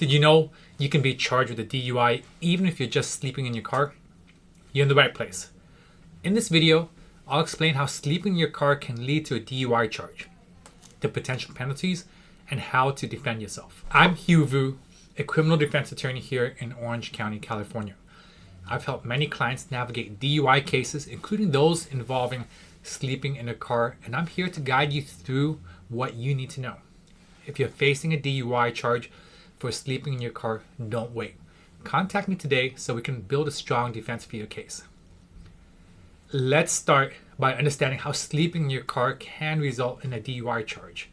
Did you know you can be charged with a DUI even if you're just sleeping in your car? You're in the right place. In this video, I'll explain how sleeping in your car can lead to a DUI charge, the potential penalties, and how to defend yourself. I'm Hieu, a criminal defense attorney here in Orange County, California. I've helped many clients navigate DUI cases, including those involving sleeping in a car, and I'm here to guide you through what you need to know. If you're facing a DUI charge for sleeping in your car, don't wait. Contact me today so we can build a strong defense for your case. Let's start by understanding how sleeping in your car can result in a DUI charge.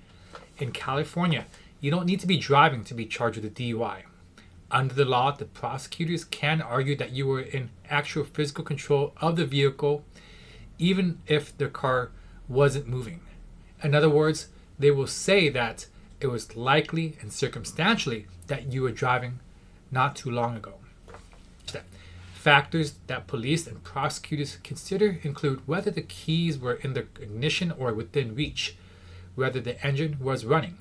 In California, you don't need to be driving to be charged with a DUI. Under the law, the prosecutors can argue that you were in actual physical control of the vehicle even if the car wasn't moving. In other words, they will say that it was likely and circumstantially that you were driving not too long ago. Factors that police and prosecutors consider include whether the keys were in the ignition or within reach, whether the engine was running,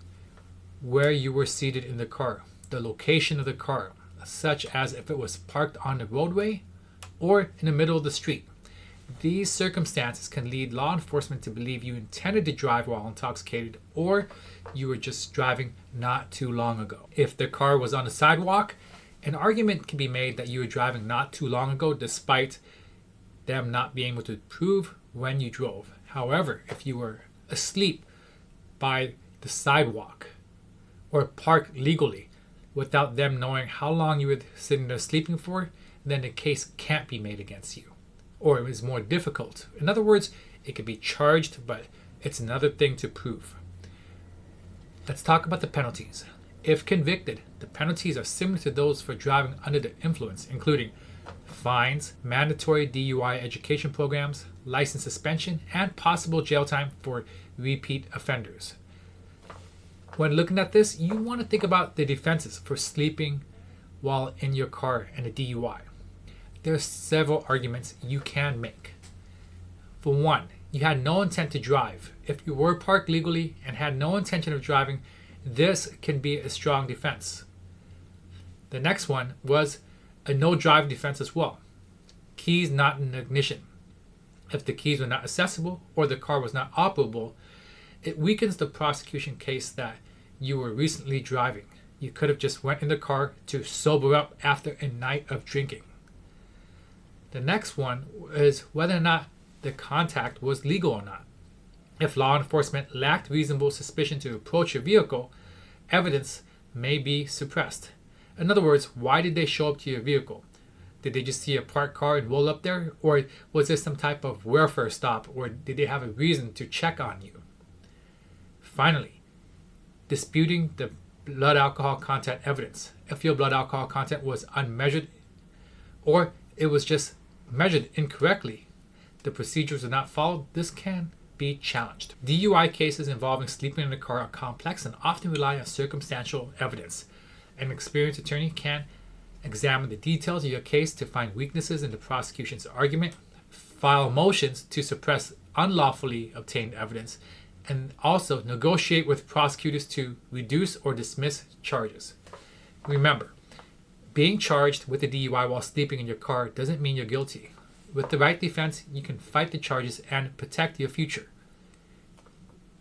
where you were seated in the car, the location of the car, such as if it was parked on the roadway or in the middle of the street. These circumstances can lead law enforcement to believe you intended to drive while intoxicated or you were just driving not too long ago. If the car was on the sidewalk, an argument can be made that you were driving not too long ago despite them not being able to prove when you drove. However, if you were asleep by the sidewalk or parked legally without them knowing how long you were sitting there sleeping for, then the case can't be made against you. Or it was more difficult. In other words, it could be charged, but it's another thing to prove. Let's talk about the penalties. If convicted, the penalties are similar to those for driving under the influence, including fines, mandatory DUI education programs, license suspension, and possible jail time for repeat offenders. When looking at this, you want to think about the defenses for sleeping while in your car and a DUI. There are several arguments you can make. For one, you had no intent to drive. If you were parked legally and had no intention of driving, this can be a strong defense. The next one was a no drive defense as well. Keys not in ignition. If the keys were not accessible or the car was not operable, it weakens the prosecution case that you were recently driving. You could have just went in the car to sober up after a night of drinking. The next one is whether or not the contact was legal or not. If law enforcement lacked reasonable suspicion to approach your vehicle, evidence may be suppressed. In other words, why did they show up to your vehicle? Did they just see a parked car and roll up there? Or was there some type of welfare stop? Or did they have a reason to check on you? Finally, disputing the blood alcohol content evidence. If your blood alcohol content was unmeasured or it was just measured incorrectly, the procedures were not followed, this can be challenged. DUI cases involving sleeping in a car are complex and often rely on circumstantial evidence. An experienced attorney can examine the details of your case to find weaknesses in the prosecution's argument, file motions to suppress unlawfully obtained evidence, and also negotiate with prosecutors to reduce or dismiss charges. Remember, being charged with a DUI while sleeping in your car doesn't mean you're guilty. With the right defense, you can fight the charges and protect your future.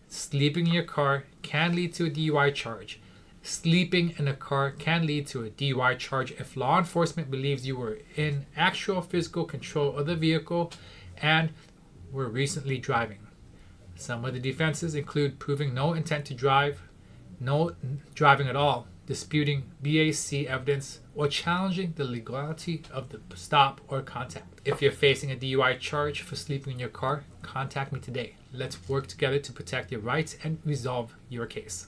Sleeping in your car can lead to a DUI charge. Sleeping in a car can lead to a DUI charge if law enforcement believes you were in actual physical control of the vehicle and were recently driving. Some of the defenses include proving no intent to drive, no driving at all, disputing BAC evidence, or challenging the legality of the stop or contact. If you're facing a DUI charge for sleeping in your car, contact me today. Let's work together to protect your rights and resolve your case.